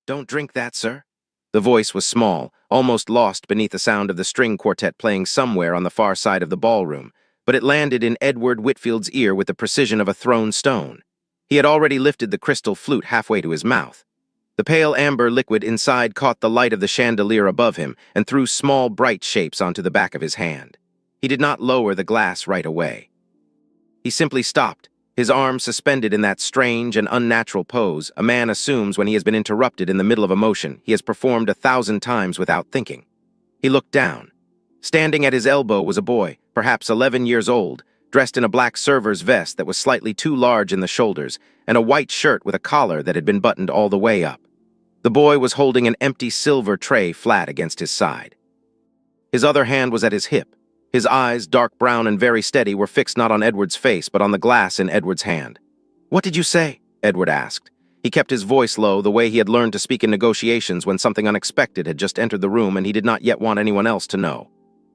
Don't drink that, sir. The voice was small, almost lost beneath the sound of the string quartet playing somewhere on the far side of the ballroom, but it landed in Edward Whitfield's ear with the precision of a thrown stone. He had already lifted the crystal flute halfway to his mouth. The pale amber liquid inside caught the light of the chandelier above him and threw small, bright shapes onto the back of his hand. He did not lower the glass right away. He simply stopped, his arms suspended in that strange and unnatural pose a man assumes when he has been interrupted in the middle of a motion he has performed 1,000 times without thinking. He looked down. Standing at his elbow was a boy, perhaps 11 years old, dressed in a black server's vest that was slightly too large in the shoulders and a white shirt with a collar that had been buttoned all the way up. The boy was holding an empty silver tray flat against his side. His other hand was at his hip. His eyes, dark brown and very steady, were fixed not on Edward's face but on the glass in Edward's hand. "What did you say?" Edward asked. He kept his voice low, the way he had learned to speak in negotiations when something unexpected had just entered the room and he did not yet want anyone else to know.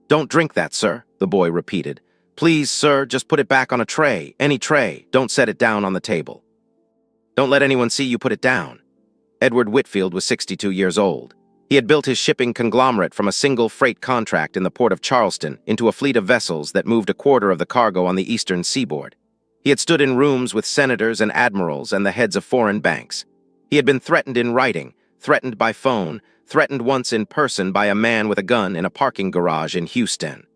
"Don't drink that, sir," the boy repeated. "Please, sir, just put it back on a tray, any tray. Don't set it down on the table. Don't let anyone see you put it down." Edward Whitfield was 62 years old. He had built his shipping conglomerate from a single freight contract in the port of Charleston into a fleet of vessels that moved a quarter of the cargo on the eastern seaboard. He had stood in rooms with senators and admirals and the heads of foreign banks. He had been threatened in writing, threatened by phone, threatened once in person by a man with a gun in a parking garage in Houston.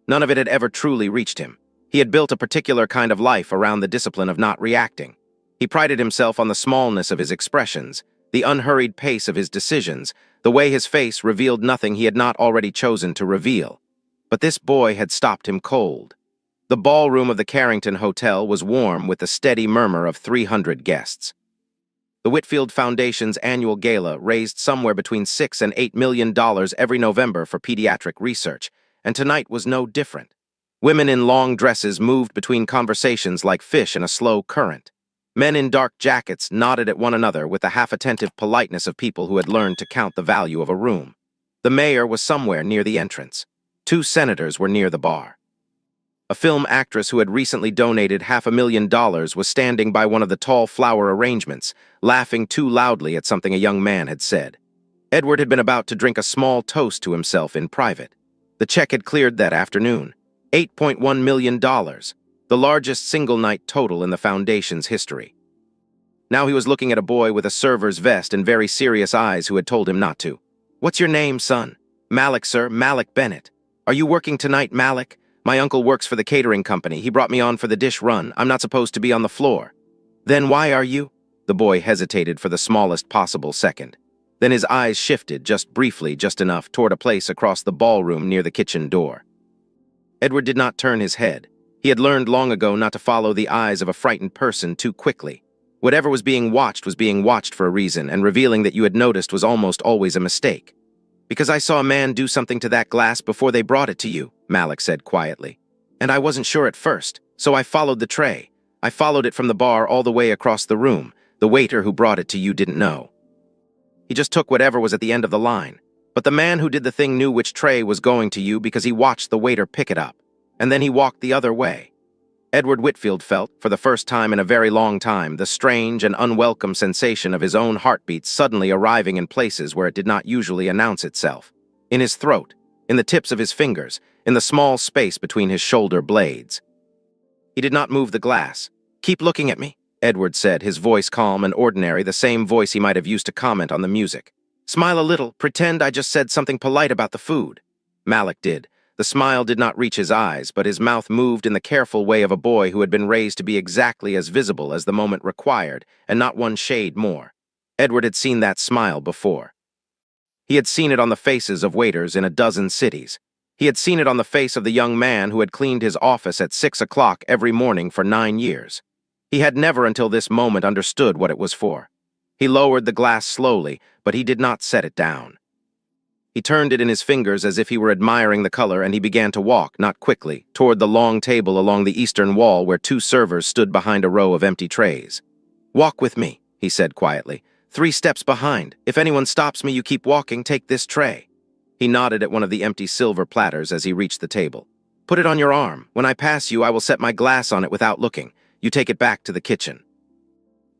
None of it had ever truly reached him. He had built a particular kind of life around the discipline of not reacting. He prided himself on the smallness of his expressions, the unhurried pace of his decisions, the way his face revealed nothing he had not already chosen to reveal. But this boy had stopped him cold. The ballroom of the Carrington Hotel was warm with the steady murmur of 300 guests. The Whitfield Foundation's annual gala raised somewhere between $6 and $8 million every November for pediatric research, and tonight was no different. Women in long dresses moved between conversations like fish in a slow current. Men in dark jackets nodded at one another with the half-attentive politeness of people who had learned to count the value of a room. The mayor was somewhere near the entrance. 2 senators were near the bar. A film actress who had recently donated $500,000 was standing by one of the tall flower arrangements, laughing too loudly at something a young man had said. Edward had been about to drink a small toast to himself in private. The check had cleared that afternoon. $8.1 million. The largest single-night total in the Foundation's history. Now he was looking at a boy with a server's vest and very serious eyes who had told him not to. "What's your name, son?" "Malik, sir, Malik Bennett." "Are you working tonight, Malik?" "My uncle works for the catering company. He brought me on for the dish run. I'm not supposed to be on the floor." "Then why are you?" The boy hesitated for the smallest possible second. Then his eyes shifted, just briefly, just enough, toward a place across the ballroom near the kitchen door. Edward did not turn his head. He had learned long ago not to follow the eyes of a frightened person too quickly. Whatever was being watched for a reason, and revealing that you had noticed was almost always a mistake. "Because I saw a man do something to that glass before they brought it to you," Malik said quietly. "And I wasn't sure at first, so I followed the tray. I followed it from the bar all the way across the room. The waiter who brought it to you didn't know. He just took whatever was at the end of the line. But the man who did the thing knew which tray was going to you because he watched the waiter pick it up. And then he walked the other way." Edward Whitfield felt, for the first time in a very long time, the strange and unwelcome sensation of his own heartbeat suddenly arriving in places where it did not usually announce itself. In his throat, in the tips of his fingers, in the small space between his shoulder blades. He did not move the glass. "Keep looking at me," Edward said, his voice calm and ordinary, the same voice he might have used to comment on the music. "Smile a little, pretend I just said something polite about the food." Malik did. The smile did not reach his eyes, but his mouth moved in the careful way of a boy who had been raised to be exactly as visible as the moment required, and not one shade more. Edward had seen that smile before. He had seen it on the faces of waiters in a dozen cities. He had seen it on the face of the young man who had cleaned his office at 6 o'clock every morning for 9 years. He had never until this moment understood what it was for. He lowered the glass slowly, but he did not set it down. He turned it in his fingers as if he were admiring the color, and he began to walk, not quickly, toward the long table along the eastern wall where 2 servers stood behind a row of empty trays. "Walk with me," he said quietly. 3 steps behind. If anyone stops me, you keep walking, take this tray." He nodded at one of the empty silver platters as he reached the table. "Put it on your arm. When I pass you, I will set my glass on it without looking. You take it back to the kitchen."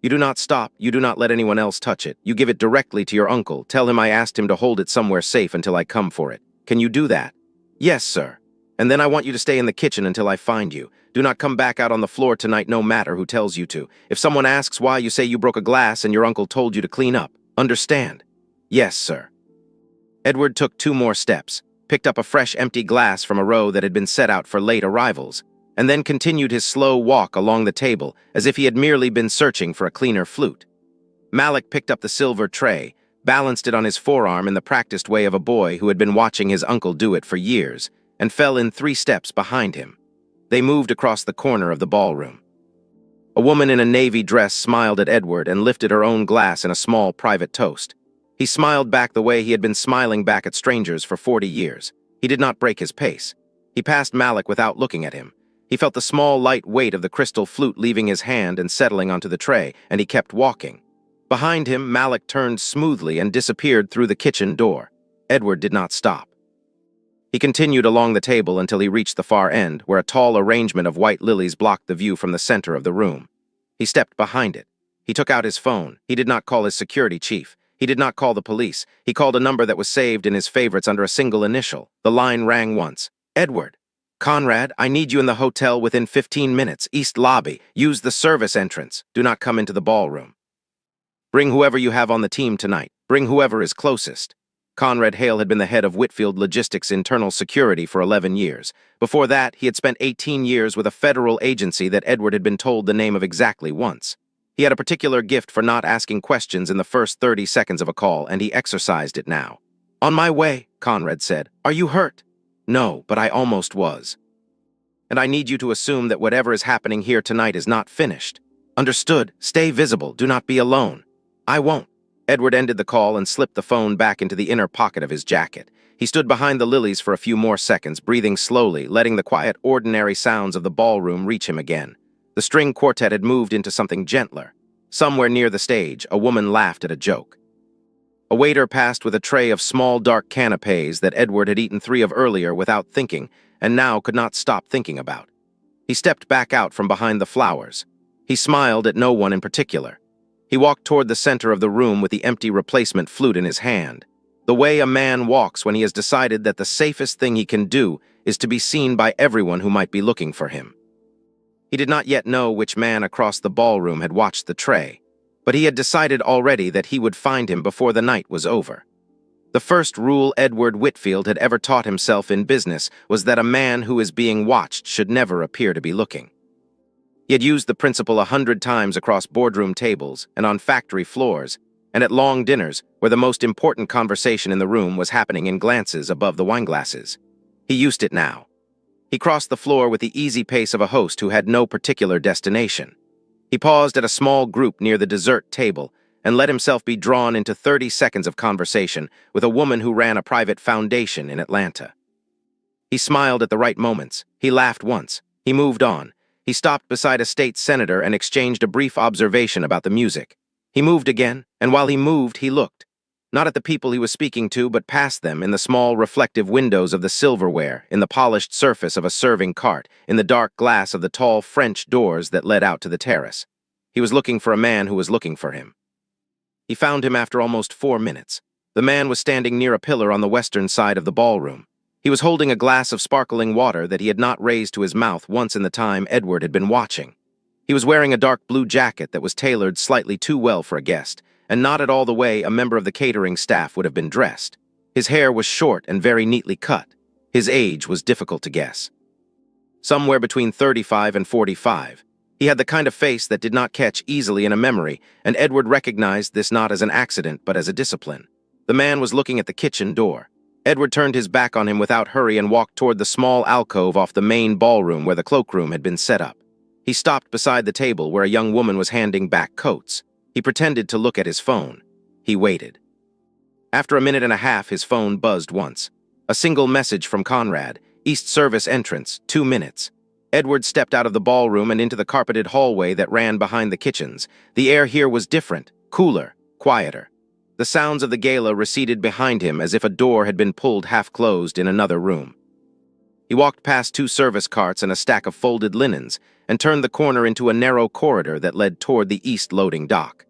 You do not stop, you do not let anyone else touch it. You give it directly to your uncle. Tell him I asked him to hold it somewhere safe until I come for it. Can you do that? Yes, sir. And then I want you to stay in the kitchen until I find you. Do not come back out on the floor tonight no matter who tells you to. If someone asks why, you say you broke a glass and your uncle told you to clean up. Understand? Yes, sir. Edward took 2 more steps, picked up a fresh empty glass from a row that had been set out for late arrivals, and then continued his slow walk along the table as if he had merely been searching for a cleaner flute. Malik picked up the silver tray, balanced it on his forearm in the practiced way of a boy who had been watching his uncle do it for years, and fell in 3 steps behind him. They moved across the corner of the ballroom. A woman in a navy dress smiled at Edward and lifted her own glass in a small private toast. He smiled back the way he had been smiling back at strangers for 40 years. He did not break his pace. He passed Malik without looking at him. He felt the small, light weight of the crystal flute leaving his hand and settling onto the tray, and he kept walking. Behind him, Malik turned smoothly and disappeared through the kitchen door. Edward did not stop. He continued along the table until he reached the far end, where a tall arrangement of white lilies blocked the view from the center of the room. He stepped behind it. He took out his phone. He did not call his security chief. He did not call the police. He called a number that was saved in his favorites under a single initial. The line rang once. Edward. Conrad, I need you in the hotel within 15 minutes. East lobby. Use the service entrance. Do not come into the ballroom. Bring whoever you have on the team tonight. Bring whoever is closest. Conrad Hale had been the head of Whitfield Logistics Internal Security for 11 years. Before that, he had spent 18 years with a federal agency that Edward had been told the name of exactly once. He had a particular gift for not asking questions in the first 30 seconds of a call, and he exercised it now. On my way, Conrad said. Are you hurt? No, but I almost was. And I need you to assume that whatever is happening here tonight is not finished. Understood? Stay visible. Do not be alone. I won't. Edward ended the call and slipped the phone back into the inner pocket of his jacket. He stood behind the lilies for a few more seconds, breathing slowly, letting the quiet, ordinary sounds of the ballroom reach him again. The string quartet had moved into something gentler. Somewhere near the stage, a woman laughed at a joke. A waiter passed with a tray of small, dark canapés that Edward had eaten 3 of earlier without thinking, and now could not stop thinking about. He stepped back out from behind the flowers. He smiled at no one in particular. He walked toward the center of the room with the empty replacement flute in his hand. The way a man walks when he has decided that the safest thing he can do is to be seen by everyone who might be looking for him. He did not yet know which man across the ballroom had watched the tray, but he had decided already that he would find him before the night was over. The first rule Edward Whitfield had ever taught himself in business was that a man who is being watched should never appear to be looking. He had used the principle 100 times across boardroom tables and on factory floors, and at long dinners where the most important conversation in the room was happening in glances above the wineglasses. He used it now. He crossed the floor with the easy pace of a host who had no particular destination. He paused at a small group near the dessert table and let himself be drawn into 30 seconds of conversation with a woman who ran a private foundation in Atlanta. He smiled at the right moments. He laughed once. He moved on. He stopped beside a state senator and exchanged a brief observation about the music. He moved again, and while he moved, he looked. Not at the people he was speaking to, but past them in the small reflective windows of the silverware, in the polished surface of a serving cart, in the dark glass of the tall French doors that led out to the terrace. He was looking for a man who was looking for him. He found him after almost 4 minutes. The man was standing near a pillar on the western side of the ballroom. He was holding a glass of sparkling water that he had not raised to his mouth once in the time Edward had been watching. He was wearing a dark blue jacket that was tailored slightly too well for a guest, and not at all the way a member of the catering staff would have been dressed. His hair was short and very neatly cut. His age was difficult to guess. Somewhere between 35 and 45. He had the kind of face that did not catch easily in a memory, and Edward recognized this not as an accident but as a discipline. The man was looking at the kitchen door. Edward turned his back on him without hurry and walked toward the small alcove off the main ballroom where the cloakroom had been set up. He stopped beside the table where a young woman was handing back coats. He pretended to look at his phone. He waited. After a minute and a half, his phone buzzed once. A single message from Conrad. East Service entrance, 2 minutes. Edward stepped out of the ballroom and into the carpeted hallway that ran behind the kitchens. The air here was different, cooler, quieter. The sounds of the gala receded behind him as if a door had been pulled half-closed in another room. He He walked past two service carts and a stack of folded linens, and turned the corner into a narrow corridor that led toward the east loading dock.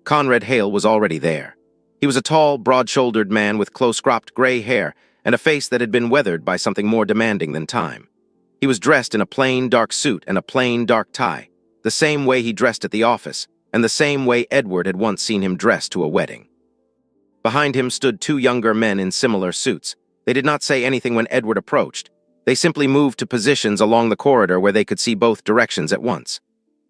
Conrad Hale was already there. He was a tall, broad-shouldered man with close-cropped gray hair and a face that had been weathered by something more demanding than time. He was dressed in a plain, dark suit and a plain, dark tie, the same way he dressed at the office, and the same way Edward had once seen him dressed to a wedding. Behind him stood two younger men in similar suits. They did not say anything when Edward approached. They simply moved to positions along the corridor where they could see both directions at once.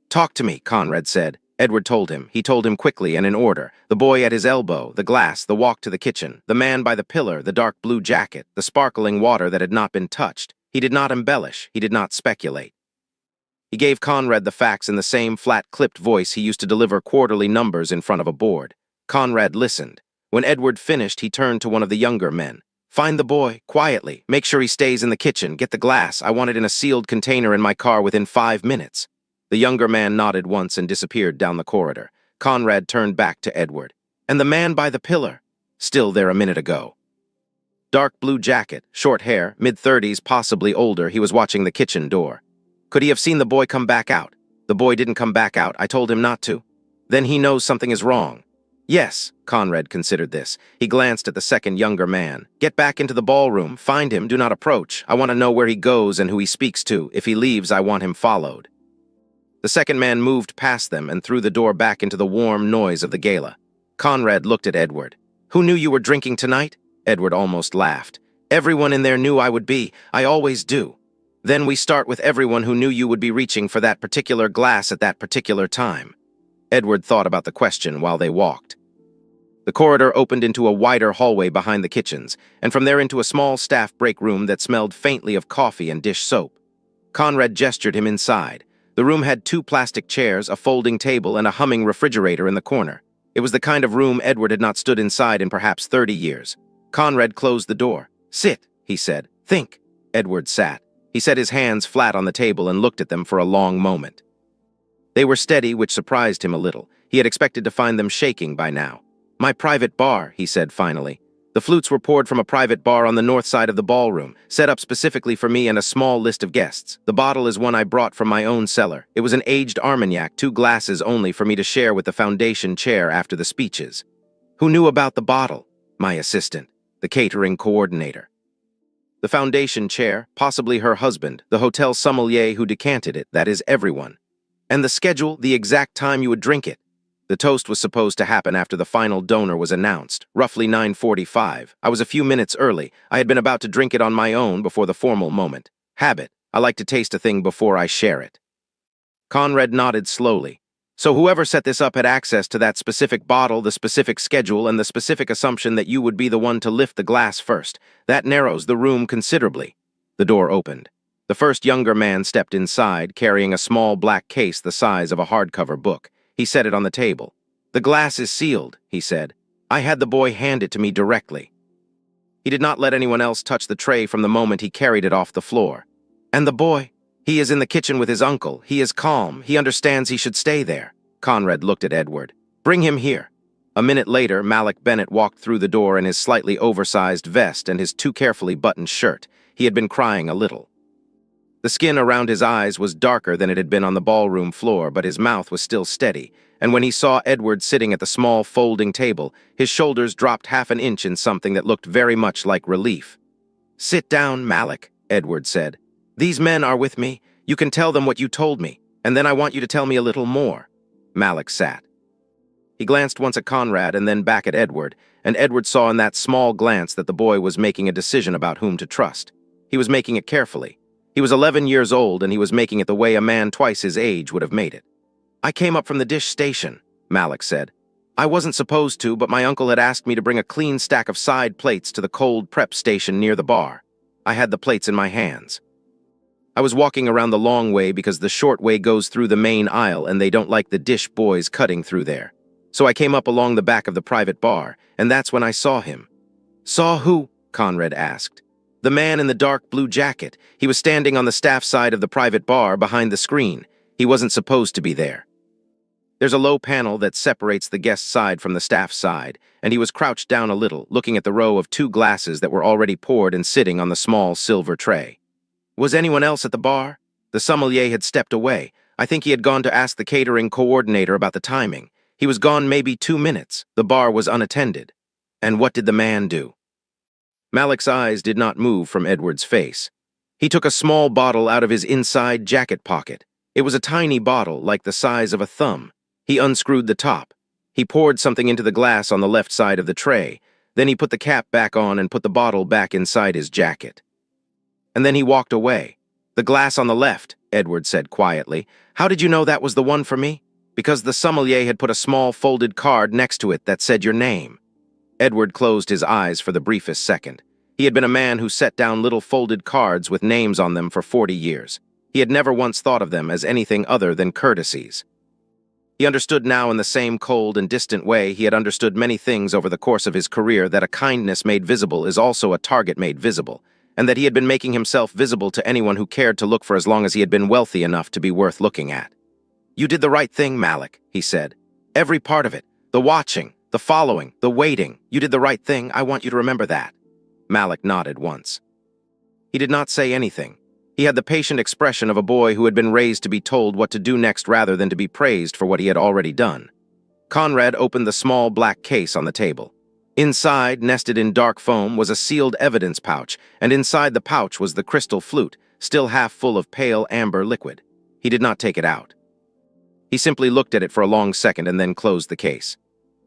"Talk to me," Conrad said. Edward told him. He told him quickly and in order. The boy at his elbow, the glass, the walk to the kitchen, the man by the pillar, the dark blue jacket, the sparkling water that had not been touched. He did not embellish. He did not speculate. He gave Conrad the facts in the same flat-clipped voice he used to deliver quarterly numbers in front of a board. Conrad listened. When Edward finished, he turned to one of the younger men. "Find the boy, quietly. Make sure he stays in the kitchen. Get the glass. I want it in a sealed container in my car within 5 minutes." The younger man nodded once and disappeared down the corridor. Conrad turned back to Edward. "And the man by the pillar? Still there a minute ago." Dark blue jacket, short hair, mid-30s, possibly older, he was watching the kitchen door. "Could he have seen the boy come back out?" "The boy didn't come back out. I told him not to." "Then he knows something is wrong." "Yes," Conrad considered this. He glanced at the second younger man. "Get back into the ballroom. Find him. Do not approach. I want to know where he goes and who he speaks to. If he leaves, I want him followed." The second man moved past them and threw the door back into the warm noise of the gala. Conrad looked at Edward. "Who knew you were drinking tonight?" Edward almost laughed. "Everyone in there knew I would be. I always do." "Then we start with everyone who knew you would be reaching for that particular glass at that particular time." Edward thought about the question while they walked. The corridor opened into a wider hallway behind the kitchens, and from there into a small staff break room that smelled faintly of coffee and dish soap. Conrad gestured him inside. The room had two plastic chairs, a folding table, and a humming refrigerator in the corner. It was the kind of room Edward had not stood inside in perhaps 30 years. Conrad closed the door. "Sit," he said. "Think." Edward sat. He set his hands flat on the table and looked at them for a long moment. They were steady, which surprised him a little. He had expected to find them shaking by now. "My private bar," he said finally. "The flutes were poured from a private bar on the north side of the ballroom, set up specifically for me and a small list of guests. The bottle is one I brought from my own cellar. It was an aged Armagnac, 2 glasses only for me to share with the foundation chair after the speeches." "Who knew about the bottle?" "My assistant, the catering coordinator." "The foundation chair, possibly her husband, the hotel sommelier who decanted it, that is everyone." "And the schedule, the exact time you would drink it?" "The toast was supposed to happen after the final donor was announced, roughly 9:45. I was a few minutes early. I had been about to drink it on my own before the formal moment. Habit. I like to taste a thing before I share it." Conrad nodded slowly. "So whoever set this up had access to that specific bottle, the specific schedule, and the specific assumption that you would be the one to lift the glass first. That narrows the room considerably." The door opened. The first younger man stepped inside, carrying a small black case the size of a hardcover book. He set it on the table. "The glass is sealed," he said. "I had the boy hand it to me directly." He did not let anyone else touch the tray from the moment he carried it off the floor. "And the boy? He is in the kitchen with his uncle. He is calm. He understands he should stay there." Conrad looked at Edward. "Bring him here." A minute later, Malik Bennett walked through the door in his slightly oversized vest and his too carefully buttoned shirt. He had been crying a little. The skin around his eyes was darker than it had been on the ballroom floor, but his mouth was still steady, and when he saw Edward sitting at the small folding table, his shoulders dropped half an inch in something that looked very much like relief. "Sit down, Malik," Edward said. "These men are with me. You can tell them what you told me, and then I want you to tell me a little more." Malik sat. He glanced once at Conrad and then back at Edward, and Edward saw in that small glance that the boy was making a decision about whom to trust. He was making it carefully. He was 11 years old, and he was making it the way a man twice his age would have made it. "I came up from the dish station," Malik said. "I wasn't supposed to, but my uncle had asked me to bring a clean stack of side plates to the cold prep station near the bar. I had the plates in my hands. I was walking around the long way because the short way goes through the main aisle, and they don't like the dish boys cutting through there. So I came up along the back of the private bar, and that's when I saw him." "Saw who?" Conrad asked. "The man in the dark blue jacket. He was standing on the staff side of the private bar behind the screen. He wasn't supposed to be there. There's a low panel that separates the guest side from the staff side, and he was crouched down a little, looking at the row of 2 glasses that were already poured and sitting on the small silver tray. Was anyone else at the bar? The sommelier had stepped away. I think he had gone to ask the catering coordinator about the timing. He was gone maybe 2 minutes. The bar was unattended. And what did the man do? Malik's eyes did not move from Edward's face. He took a small bottle out of his inside jacket pocket. It was a tiny bottle, like the size of a thumb. He unscrewed the top. He poured something into the glass on the left side of the tray. Then he put the cap back on and put the bottle back inside his jacket. And then he walked away. The glass on the left, Edward said quietly. How did you know that was the one for me? Because the sommelier had put a small folded card next to it that said your name. Edward closed his eyes for the briefest second. He had been a man who set down little folded cards with names on them for 40 years. He had never once thought of them as anything other than courtesies. He understood now in the same cold and distant way he had understood many things over the course of his career that a kindness made visible is also a target made visible, and that he had been making himself visible to anyone who cared to look for as long as he had been wealthy enough to be worth looking at. You did the right thing, Malik, he said. Every part of it, the watching, the following, the waiting, you did the right thing. I want you to remember that. Malik nodded once. He did not say anything. He had the patient expression of a boy who had been raised to be told what to do next rather than to be praised for what he had already done. Conrad opened the small black case on the table. Inside, nested in dark foam, was a sealed evidence pouch, and inside the pouch was the crystal flute, still half full of pale amber liquid. He did not take it out. He simply looked at it for a long second and then closed the case.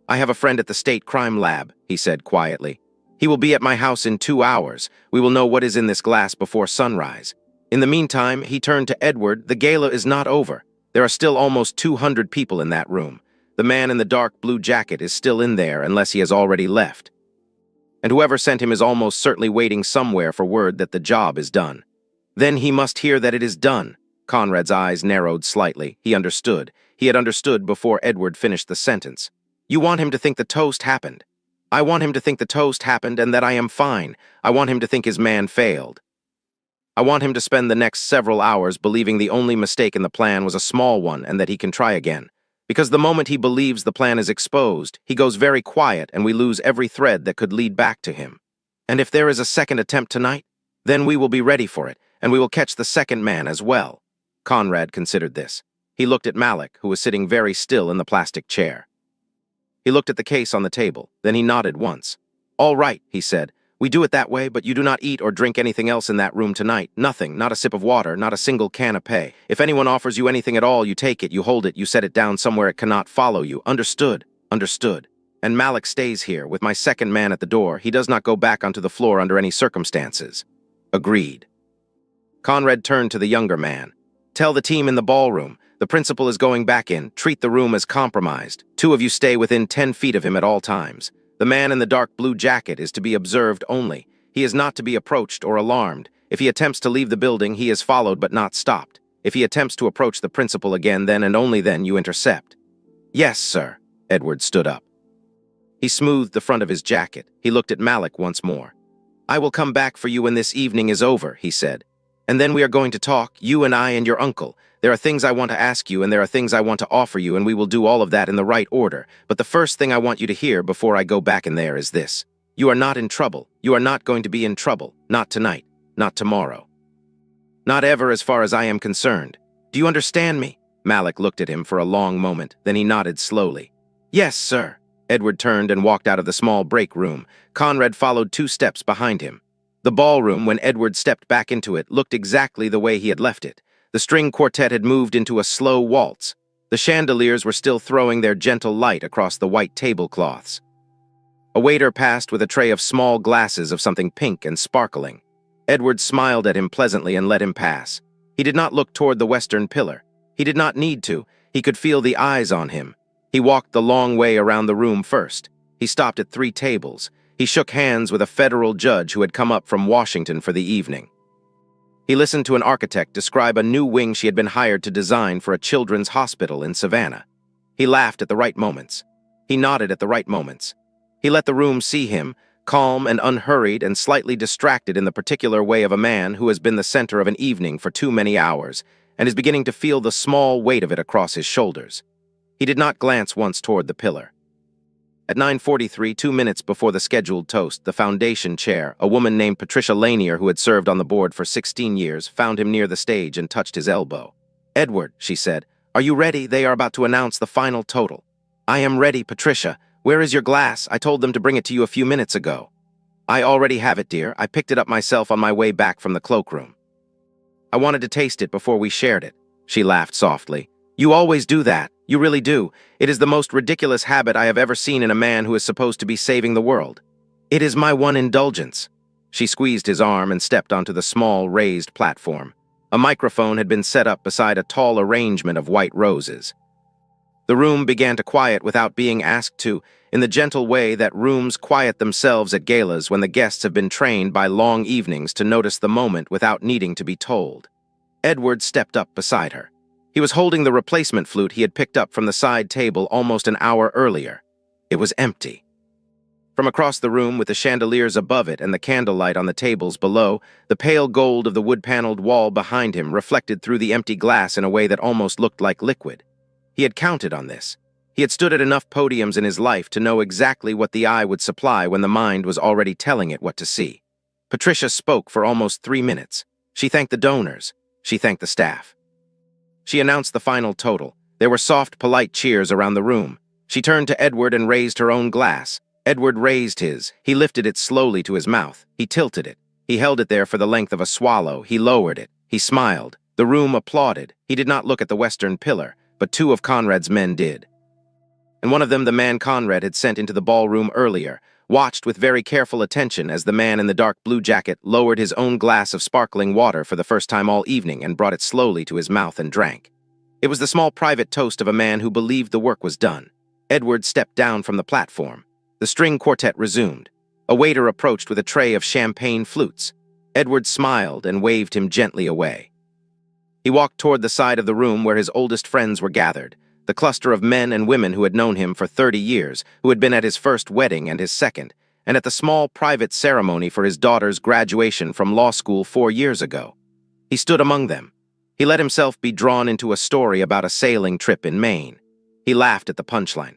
I have a friend at the State Crime Lab, he said quietly. He will be at my house in 2 hours. We will know what is in this glass before sunrise. In the meantime, he turned to Edward. The gala is not over. There are still almost 200 people in that room. The man in the dark blue jacket is still in there unless he has already left. And whoever sent him is almost certainly waiting somewhere for word that the job is done. Then he must hear that it is done. Conrad's eyes narrowed slightly. He understood. He had understood before Edward finished the sentence. You want him to think the toast happened. I want him to think the toast happened and that I am fine. I want him to think his man failed. I want him to spend the next several hours believing the only mistake in the plan was a small one and that he can try again. Because the moment he believes the plan is exposed, he goes very quiet and we lose every thread that could lead back to him. And if there is a second attempt tonight, then we will be ready for it, and we will catch the second man as well. Conrad considered this. He looked at Malik, who was sitting very still in the plastic chair. He looked at the case on the table, then he nodded once. All right, he said. We do it that way, but you do not eat or drink anything else in that room tonight. Nothing, not a sip of water, not a single canapé. If anyone offers you anything at all, you take it, you hold it, you set it down somewhere it cannot follow you. Understood? Understood. And Malik stays here, with my second man at the door. He does not go back onto the floor under any circumstances. Agreed. Conrad turned to the younger man. Tell the team in the ballroom. The principal is going back in. Treat the room as compromised. 2 of you stay within 10 feet of him at all times. The man in the dark blue jacket is to be observed only. He is not to be approached or alarmed. If he attempts to leave the building, he is followed but not stopped. If he attempts to approach the principal again, then and only then you intercept. Yes, sir. Edward stood up. He smoothed the front of his jacket. He looked at Malik once more. I will come back for you when this evening is over, he said. And then we are going to talk, you and I and your uncle. There are things I want to ask you and there are things I want to offer you, and we will do all of that in the right order. But the first thing I want you to hear before I go back in there is this. You are not in trouble. You are not going to be in trouble. Not tonight. Not tomorrow. Not ever as far as I am concerned. Do you understand me? Malik looked at him for a long moment, then he nodded slowly. Yes, sir. Edward turned and walked out of the small break room. Conrad followed 2 steps behind him. The ballroom, when Edward stepped back into it, looked exactly the way he had left it. The string quartet had moved into a slow waltz. The chandeliers were still throwing their gentle light across the white tablecloths. A waiter passed with a tray of small glasses of something pink and sparkling. Edward smiled at him pleasantly and let him pass. He did not look toward the western pillar. He did not need to. He could feel the eyes on him. He walked the long way around the room first. He stopped at 3 tables. He shook hands with a federal judge who had come up from Washington for the evening. He listened to an architect describe a new wing she had been hired to design for a children's hospital in Savannah. He laughed at the right moments. He nodded at the right moments. He let the room see him, calm and unhurried and slightly distracted in the particular way of a man who has been the center of an evening for too many hours and is beginning to feel the small weight of it across his shoulders. He did not glance once toward the pillar. At 9:43, 2 minutes before the scheduled toast, the foundation chair, a woman named Patricia Lanier who had served on the board for 16 years, found him near the stage and touched his elbow. "Edward," she said, "are you ready? They are about to announce the final total." "I am ready, Patricia. Where is your glass? I told them to bring it to you a few minutes ago." "I already have it, dear. I picked it up myself on my way back from the cloakroom. I wanted to taste it before we shared it." She laughed softly. "You always do that. You really do. It is the most ridiculous habit I have ever seen in a man who is supposed to be saving the world. It is my one indulgence." She squeezed his arm and stepped onto the small, raised platform. A microphone had been set up beside a tall arrangement of white roses. The room began to quiet without being asked to, in the gentle way that rooms quiet themselves at galas when the guests have been trained by long evenings to notice the moment without needing to be told. Edward stepped up beside her. He was holding the replacement flute he had picked up from the side table almost an hour earlier. It was empty. From across the room, with the chandeliers above it and the candlelight on the tables below, the pale gold of the wood-paneled wall behind him reflected through the empty glass in a way that almost looked like liquid. He had counted on this. He had stood at enough podiums in his life to know exactly what the eye would supply when the mind was already telling it what to see. Patricia spoke for almost 3 minutes. She thanked the donors. She thanked the staff. She announced the final total. There were soft, polite cheers around the room. She turned to Edward and raised her own glass. Edward raised his. He lifted it slowly to his mouth. He tilted it. He held it there for the length of a swallow. He lowered it. He smiled. The room applauded. He did not look at the western pillar, but two of Conrad's men did. And one of them, the man Conrad had sent into the ballroom earlier, watched with very careful attention as the man in the dark blue jacket lowered his own glass of sparkling water for the first time all evening and brought it slowly to his mouth and drank. It was the small private toast of a man who believed the work was done. Edward stepped down from the platform. The string quartet resumed. A waiter approached with a tray of champagne flutes. Edward smiled and waved him gently away. He walked toward the side of the room where his oldest friends were gathered, the cluster of men and women who had known him for 30 years, who had been at his first wedding and his second, and at the small private ceremony for his daughter's graduation from law school 4 years ago. He stood among them. He let himself be drawn into a story about a sailing trip in Maine. He laughed at the punchline.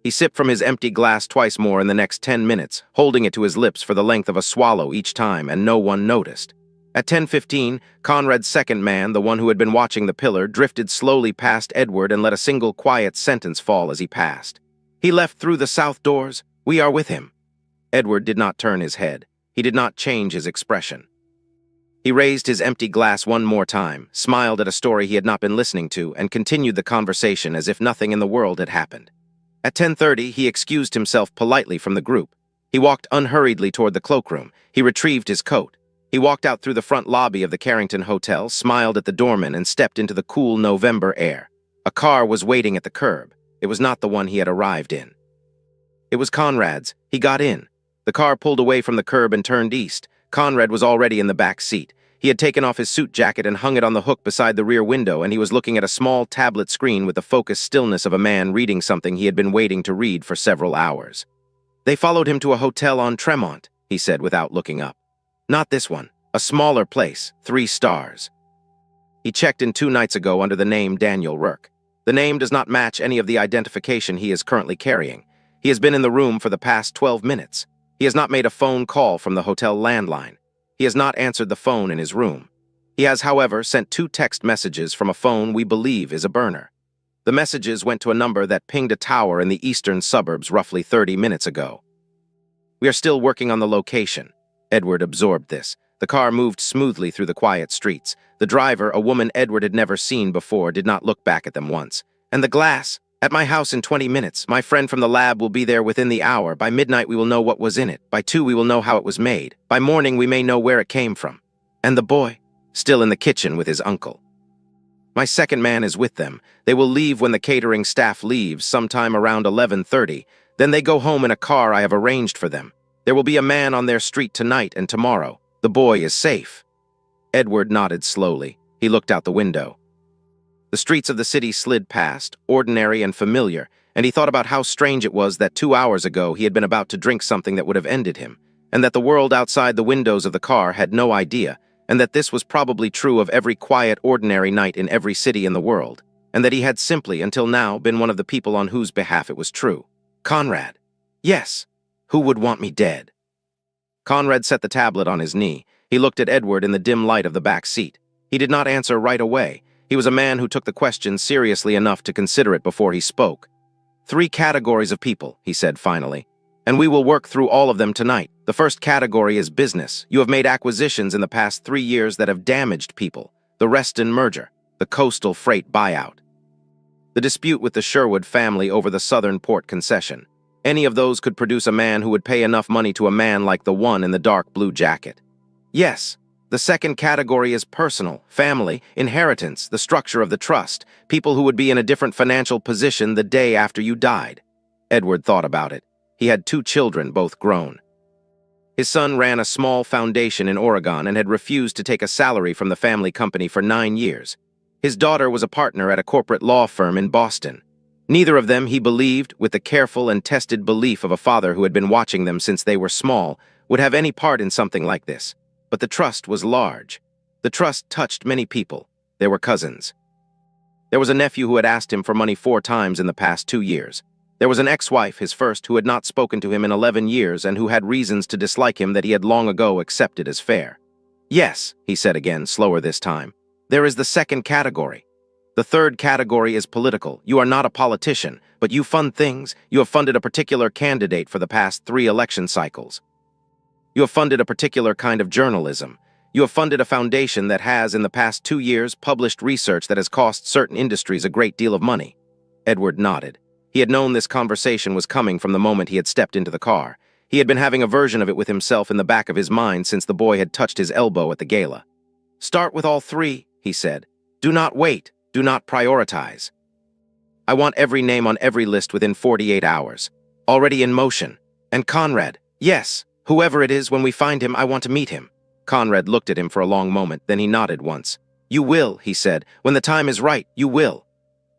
He sipped from his empty glass twice more in the next 10 minutes, holding it to his lips for the length of a swallow each time, and no one noticed. At 10:15, Conrad's second man, the one who had been watching the pillar, drifted slowly past Edward and let a single quiet sentence fall as he passed. "He left through the south doors. We are with him." Edward did not turn his head. He did not change his expression. He raised his empty glass one more time, smiled at a story he had not been listening to, and continued the conversation as if nothing in the world had happened. At 10:30, he excused himself politely from the group. He walked unhurriedly toward the cloakroom. He retrieved his coat. He walked out through the front lobby of the Carrington Hotel, smiled at the doorman, and stepped into the cool November air. A car was waiting at the curb. It was not the one he had arrived in. It was Conrad's. He got in. The car pulled away from the curb and turned east. Conrad was already in the back seat. He had taken off his suit jacket and hung it on the hook beside the rear window, and he was looking at a small tablet screen with the focused stillness of a man reading something he had been waiting to read for several hours. "They followed him to a hotel on Tremont," he said without looking up. "Not this one. A smaller place, 3 stars. He checked in 2 nights ago under the name Daniel Rourke. The name does not match any of the identification he is currently carrying. He has been in the room for the past 12 minutes. He has not made a phone call from the hotel landline. He has not answered the phone in his room. He has, however, sent 2 text messages from a phone we believe is a burner. The messages went to a number that pinged a tower in the eastern suburbs roughly 30 minutes ago. We are still working on the location." Edward absorbed this. The car moved smoothly through the quiet streets. The driver, a woman Edward had never seen before, did not look back at them once. "And the glass? At my house in 20 minutes. My friend from the lab will be there within the hour. By midnight we will know what was in it. By 2 we will know how it was made. By morning we may know where it came from. And the boy? Still in the kitchen with his uncle. My second man is with them. They will leave when the catering staff leaves, sometime around 11:30. Then they go home in a car I have arranged for them. There will be a man on their street tonight and tomorrow. The boy is safe." Edward nodded slowly. He looked out the window. The streets of the city slid past, ordinary and familiar, and he thought about how strange it was that 2 hours ago he had been about to drink something that would have ended him, and that the world outside the windows of the car had no idea, and that this was probably true of every quiet, ordinary night in every city in the world, and that he had simply, until now, been one of the people on whose behalf it was true. Conrad. Yes. Who would want me dead? Conrad set the tablet on his knee. He looked at Edward in the dim light of the back seat. He did not answer right away. He was a man who took the question seriously enough to consider it before he spoke. 3 categories of people, he said finally, and we will work through all of them tonight. The first category is business. You have made acquisitions in the past 3 years that have damaged people. The Reston merger, the coastal freight buyout, the dispute with the Sherwood family over the Southern Port concession. Any of those could produce a man who would pay enough money to a man like the one in the dark blue jacket. Yes, the second category is personal, family, inheritance, the structure of the trust, people who would be in a different financial position the day after you died. Edward thought about it. He had 2 children, both grown. His son ran a small foundation in Oregon and had refused to take a salary from the family company for 9 years. His daughter was a partner at a corporate law firm in Boston. Neither of them, he believed, with the careful and tested belief of a father who had been watching them since they were small, would have any part in something like this. But the trust was large. The trust touched many people. They were cousins. There was a nephew who had asked him for money 4 times in the past 2 years. There was an ex-wife, his first, who had not spoken to him in 11 years and who had reasons to dislike him that he had long ago accepted as fair. Yes, he said again, slower this time. There is the second category. The third category is political. You are not a politician, but you fund things. You have funded a particular candidate for the past 3 election cycles. You have funded a particular kind of journalism. You have funded a foundation that has, in the past 2 years, published research that has cost certain industries a great deal of money. Edward nodded. He had known this conversation was coming from the moment he had stepped into the car. He had been having a version of it with himself in the back of his mind since the boy had touched his elbow at the gala. Start with all 3, he said. Do not wait. Do not prioritize. I want every name on every list within 48 hours. Already in motion. And Conrad, yes, whoever it is, when we find him, I want to meet him. Conrad looked at him for a long moment, then he nodded once. You will, he said. When the time is right, you will.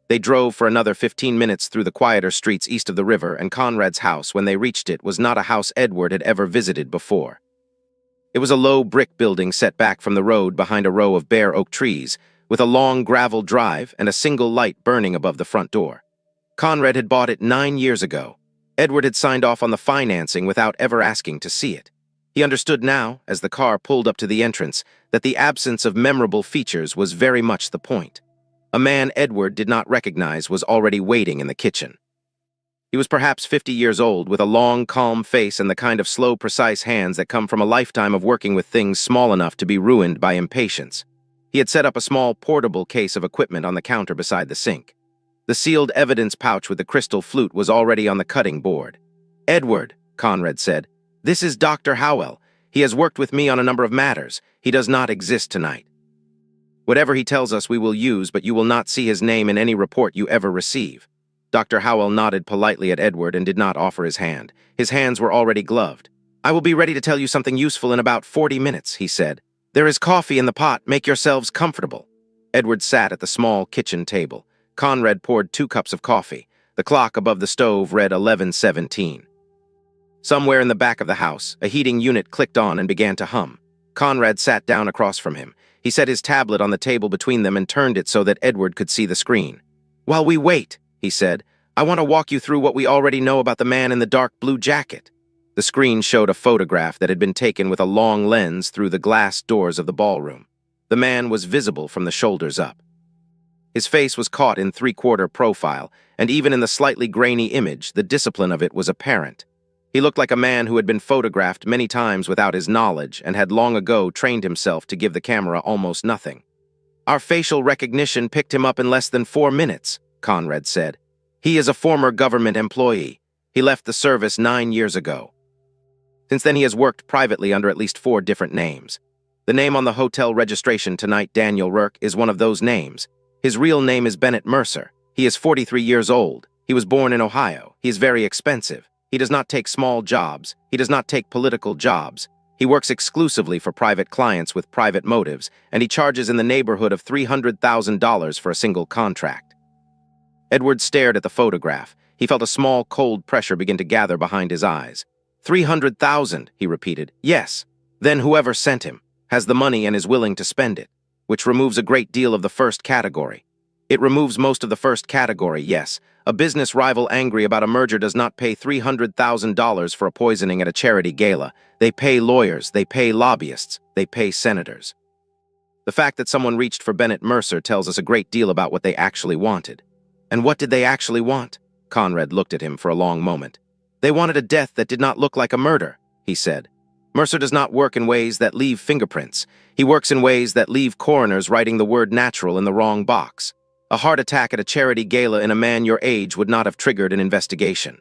They drove for another 15 minutes through the quieter streets east of the river, and Conrad's house, when they reached it, was not a house Edward had ever visited before. It was a low brick building set back from the road behind a row of bare oak trees, with a long gravel drive and a single light burning above the front door. Conrad had bought it 9 years ago. Edward had signed off on the financing without ever asking to see it. He understood now, as the car pulled up to the entrance, that the absence of memorable features was very much the point. A man Edward did not recognize was already waiting in the kitchen. He was perhaps 50 years old, with a long, calm face and the kind of slow, precise hands that come from a lifetime of working with things small enough to be ruined by impatience. He had set up a small, portable case of equipment on the counter beside the sink. The sealed evidence pouch with the crystal flute was already on the cutting board. Edward, Conrad said, this is Dr. Howell. He has worked with me on a number of matters. He does not exist tonight. Whatever he tells us we will use, but you will not see his name in any report you ever receive. Dr. Howell nodded politely at Edward and did not offer his hand. His hands were already gloved. I will be ready to tell you something useful in about 40 minutes, he said. There is coffee in the pot. Make yourselves comfortable. Edward sat at the small kitchen table. Conrad poured 2 cups of coffee. The clock above the stove read 11:17. Somewhere in the back of the house, a heating unit clicked on and began to hum. Conrad sat down across from him. He set his tablet on the table between them and turned it so that Edward could see the screen. While we wait, he said, I want to walk you through what we already know about the man in the dark blue jacket. The screen showed a photograph that had been taken with a long lens through the glass doors of the ballroom. The man was visible from the shoulders up. His face was caught in 3/4 profile, and even in the slightly grainy image, the discipline of it was apparent. He looked like a man who had been photographed many times without his knowledge and had long ago trained himself to give the camera almost nothing. Our facial recognition picked him up in less than 4 minutes, Conrad said. He is a former government employee. He left the service 9 years ago. Since then he has worked privately under at least 4 different names. The name on the hotel registration tonight, Daniel Rourke, is one of those names. His real name is Bennett Mercer. He is 43 years old. He was born in Ohio. He is very expensive. He does not take small jobs. He does not take political jobs. He works exclusively for private clients with private motives, and he charges in the neighborhood of $300,000 for a single contract. Edward stared at the photograph. He felt a small, cold pressure begin to gather behind his eyes. 300,000, he repeated. Yes. Then whoever sent him has the money and is willing to spend it, which removes a great deal of the first category. It removes most of the first category, yes. A business rival angry about a merger does not pay $300,000 for a poisoning at a charity gala. They pay lawyers, they pay lobbyists, they pay senators. The fact that someone reached for Bennett Mercer tells us a great deal about what they actually wanted. And what did they actually want? Conrad looked at him for a long moment. They wanted a death that did not look like a murder, he said. Mercer does not work in ways that leave fingerprints. He works in ways that leave coroners writing the word natural in the wrong box. A heart attack at a charity gala in a man your age would not have triggered an investigation.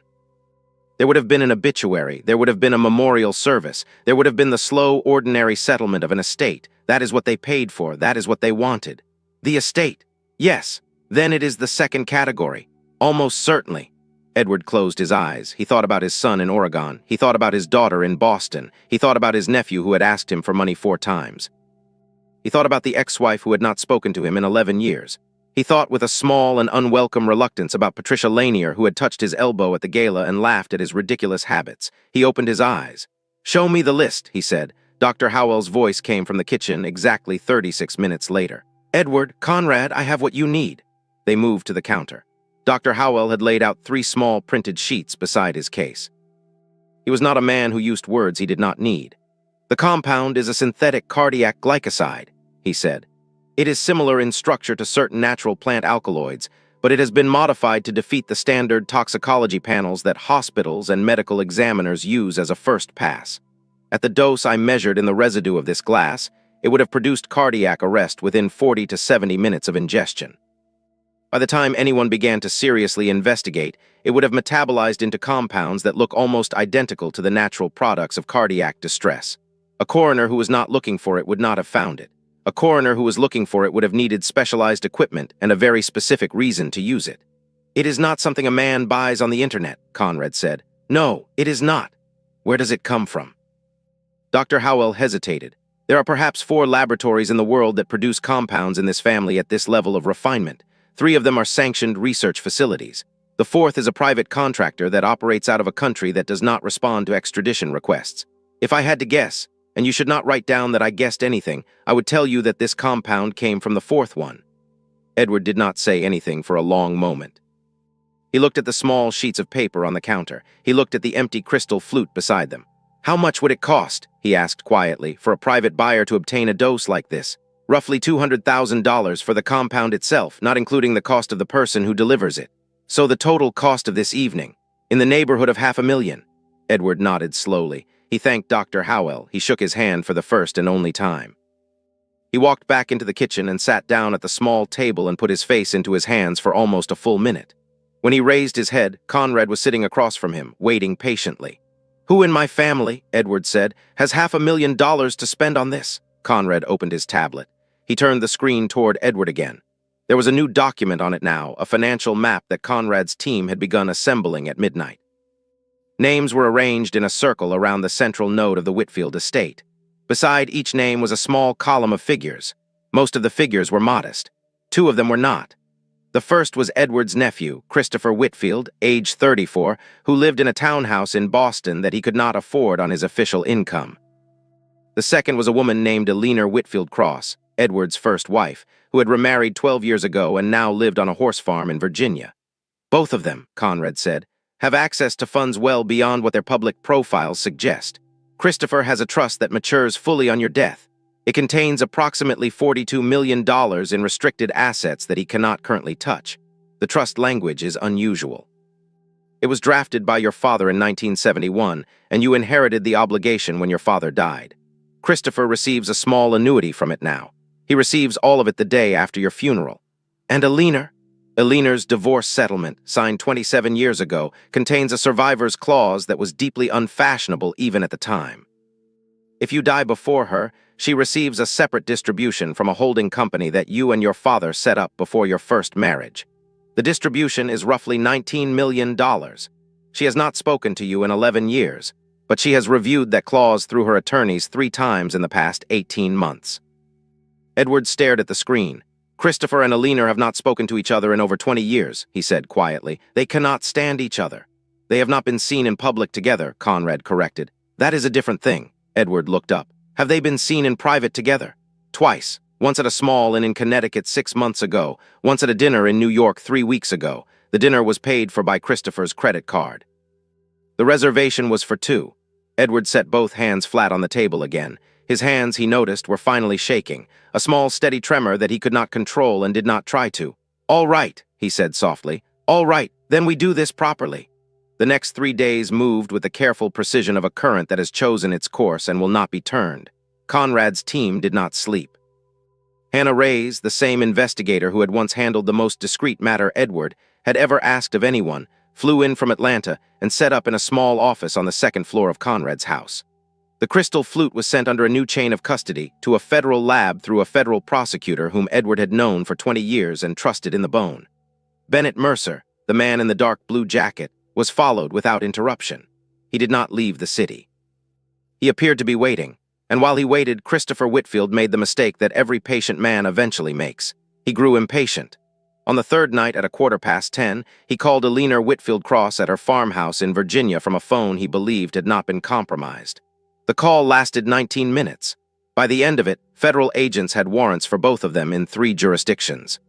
There would have been an obituary, there would have been a memorial service, there would have been the slow, ordinary settlement of an estate. That is what they paid for, that is what they wanted. The estate. Yes, then it is the second category. Almost certainly. Edward closed his eyes. He thought about his son in Oregon. He thought about his daughter in Boston. He thought about his nephew who had asked him for money 4 times. He thought about the ex-wife who had not spoken to him in 11 years. He thought with a small and unwelcome reluctance about Patricia Lanier, who had touched his elbow at the gala and laughed at his ridiculous habits. He opened his eyes. "Show me the list," he said. Dr. Howell's voice came from the kitchen exactly 36 minutes later. "Edward, Conrad, I have what you need." They moved to the counter. Dr. Howell had laid out 3 small printed sheets beside his case. He was not a man who used words he did not need. "The compound is a synthetic cardiac glycoside," he said. "It is similar in structure to certain natural plant alkaloids, but it has been modified to defeat the standard toxicology panels that hospitals and medical examiners use as a first pass. At the dose I measured in the residue of this glass, it would have produced cardiac arrest within 40 to 70 minutes of ingestion. By the time anyone began to seriously investigate, it would have metabolized into compounds that look almost identical to the natural products of cardiac distress. A coroner who was not looking for it would not have found it. A coroner who was looking for it would have needed specialized equipment and a very specific reason to use it. It is not something a man buys on the internet, Conrad said. No, it is not. Where does it come from? Dr. Howell hesitated. There are perhaps 4 laboratories in the world that produce compounds in this family at this level of refinement. 3 of them are sanctioned research facilities. The 4th is a private contractor that operates out of a country that does not respond to extradition requests. If I had to guess, and you should not write down that I guessed anything, I would tell you that this compound came from the 4th one. Edward did not say anything for a long moment. He looked at the small sheets of paper on the counter. He looked at the empty crystal flute beside them. How much would it cost, he asked quietly, for a private buyer to obtain a dose like this? Roughly $200,000 for the compound itself, not including the cost of the person who delivers it. So the total cost of this evening, in the neighborhood of $500,000. Edward nodded slowly. He thanked Dr. Howell. He shook his hand for the first and only time. He walked back into the kitchen and sat down at the small table and put his face into his hands for almost a full minute. When he raised his head, Conrad was sitting across from him, waiting patiently. "Who in my family," Edward said, "has $500,000 to spend on this?" Conrad opened his tablet. He turned the screen toward Edward again. There was a new document on it now, a financial map that Conrad's team had begun assembling at midnight. Names were arranged in a circle around the central node of the Whitfield estate. Beside each name was a small column of figures. Most of the figures were modest. 2 of them were not. The first was Edward's nephew, Christopher Whitfield, age 34, who lived in a townhouse in Boston that he could not afford on his official income. The second was a woman named Eleanor Whitfield Cross, Edward's first wife, who had remarried 12 years ago and now lived on a horse farm in Virginia. Both of them, Conrad said, have access to funds well beyond what their public profiles suggest. Christopher has a trust that matures fully on your death. It contains approximately $42 million in restricted assets that he cannot currently touch. The trust language is unusual. It was drafted by your father in 1971, and you inherited the obligation when your father died. Christopher receives a small annuity from it now. He receives all of it the day after your funeral. And Eleanor's divorce settlement, signed 27 years ago, contains a survivor's clause that was deeply unfashionable even at the time. If you die before her, she receives a separate distribution from a holding company that you and your father set up before your first marriage. The distribution is roughly $19 million. She has not spoken to you in 11 years, but she has reviewed that clause through her attorneys 3 times in the past 18 months. Edward stared at the screen. Christopher and Eleanor have not spoken to each other in over 20 years, he said quietly. They cannot stand each other. They have not been seen in public together, Conrad corrected. That is a different thing. Edward looked up. Have they been seen in private together? Twice. Once at a small inn in Connecticut 6 months ago, once at a dinner in New York 3 weeks ago. The dinner was paid for by Christopher's credit card. The reservation was for two. Edward set both hands flat on the table again. His hands, he noticed, were finally shaking, a small, steady tremor that he could not control and did not try to. "All right," he said softly. "All right, then we do this properly." The next 3 days moved with the careful precision of a current that has chosen its course and will not be turned. Conrad's team did not sleep. Hannah Reyes, the same investigator who had once handled the most discreet matter Edward had ever asked of anyone, flew in from Atlanta and set up in a small office on the second floor of Conrad's house. The crystal flute was sent under a new chain of custody to a federal lab through a federal prosecutor whom Edward had known for 20 years and trusted in the bone. Bennett Mercer, the man in the dark blue jacket, was followed without interruption. He did not leave the city. He appeared to be waiting, and while he waited, Christopher Whitfield made the mistake that every patient man eventually makes. He grew impatient. On the third night at 10:15, he called Billionaire Whitfield Cross at her farmhouse in Virginia from a phone he believed had not been compromised. The call lasted 19 minutes. By the end of it, federal agents had warrants for both of them in 3 jurisdictions.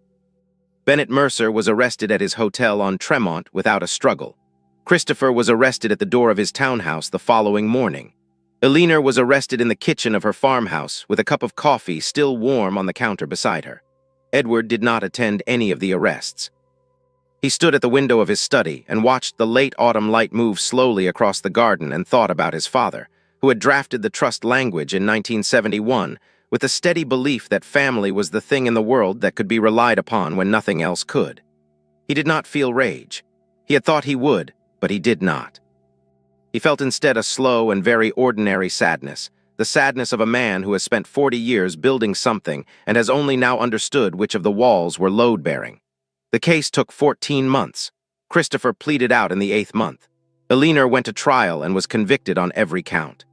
Bennett Mercer was arrested at his hotel on Tremont without a struggle. Christopher was arrested at the door of his townhouse the following morning. Billionaire was arrested in the kitchen of her farmhouse with a cup of coffee still warm on the counter beside her. Edward did not attend any of the arrests. He stood at the window of his study and watched the late autumn light move slowly across the garden and thought about his father, who had drafted the trust language in 1971 with the steady belief that family was the thing in the world that could be relied upon when nothing else could. He did not feel rage. He had thought he would, but he did not. He felt instead a slow and very ordinary sadness, the sadness of a man who has spent 40 years building something and has only now understood which of the walls were load-bearing. The case took 14 months. Christopher pleaded out in the 8th month. Billionaire went to trial and was convicted on every count.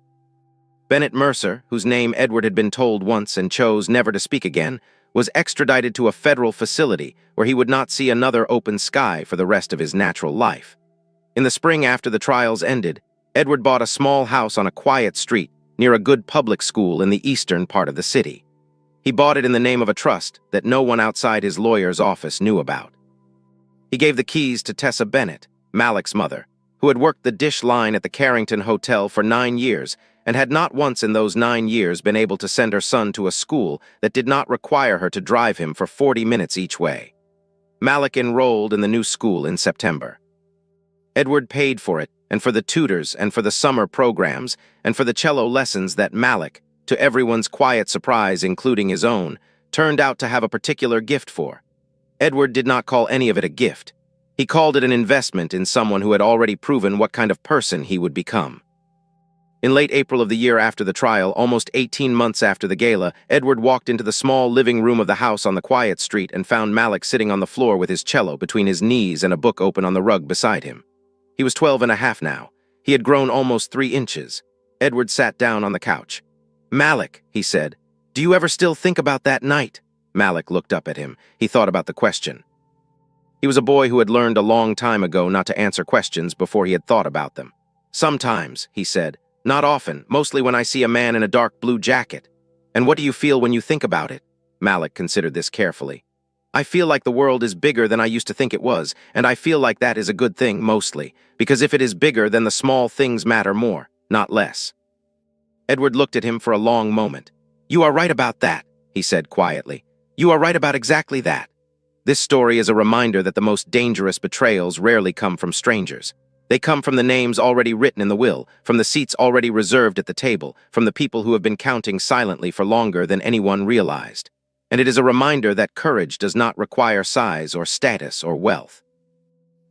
Bennett Mercer, whose name Edward had been told once and chose never to speak again, was extradited to a federal facility where he would not see another open sky for the rest of his natural life. In the spring after the trials ended, Edward bought a small house on a quiet street near a good public school in the eastern part of the city. He bought it in the name of a trust that no one outside his lawyer's office knew about. He gave the keys to Tessa Bennett, Malik's mother, who had worked the dish line at the Carrington Hotel for 9 years and had not once in those 9 years been able to send her son to a school that did not require her to drive him for 40 minutes each way. Malik enrolled in the new school in September. Edward paid for it, and for the tutors, and for the summer programs, and for the cello lessons that Malik, to everyone's quiet surprise including his own, turned out to have a particular gift for. Edward did not call any of it a gift. He called it an investment in someone who had already proven what kind of person he would become. In late April of the year after the trial, almost 18 months after the gala, Edward walked into the small living room of the house on the quiet street and found Malik sitting on the floor with his cello between his knees and a book open on the rug beside him. He was 12 and a half now. He had grown almost 3 inches. Edward sat down on the couch. "Malik," he said, "do you ever still think about that night?" Malik looked up at him. He thought about the question. He was a boy who had learned a long time ago not to answer questions before he had thought about them. "Sometimes," he said. "Not often, mostly when I see a man in a dark blue jacket." "And what do you feel when you think about it?" Malik considered this carefully. "I feel like the world is bigger than I used to think it was, and I feel like that is a good thing, mostly, because if it is bigger, then the small things matter more, not less." Edward looked at him for a long moment. "You are right about that," he said quietly. "You are right about exactly that. This story is a reminder that the most dangerous betrayals rarely come from strangers. They come from the names already written in the will, from the seats already reserved at the table, from the people who have been counting silently for longer than anyone realized. And it is a reminder that courage does not require size or status or wealth.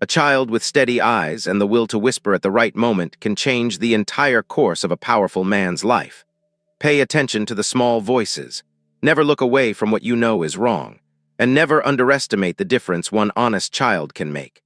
A child with steady eyes and the will to whisper at the right moment can change the entire course of a powerful man's life. Pay attention to the small voices. Never look away from what you know is wrong. And never underestimate the difference one honest child can make.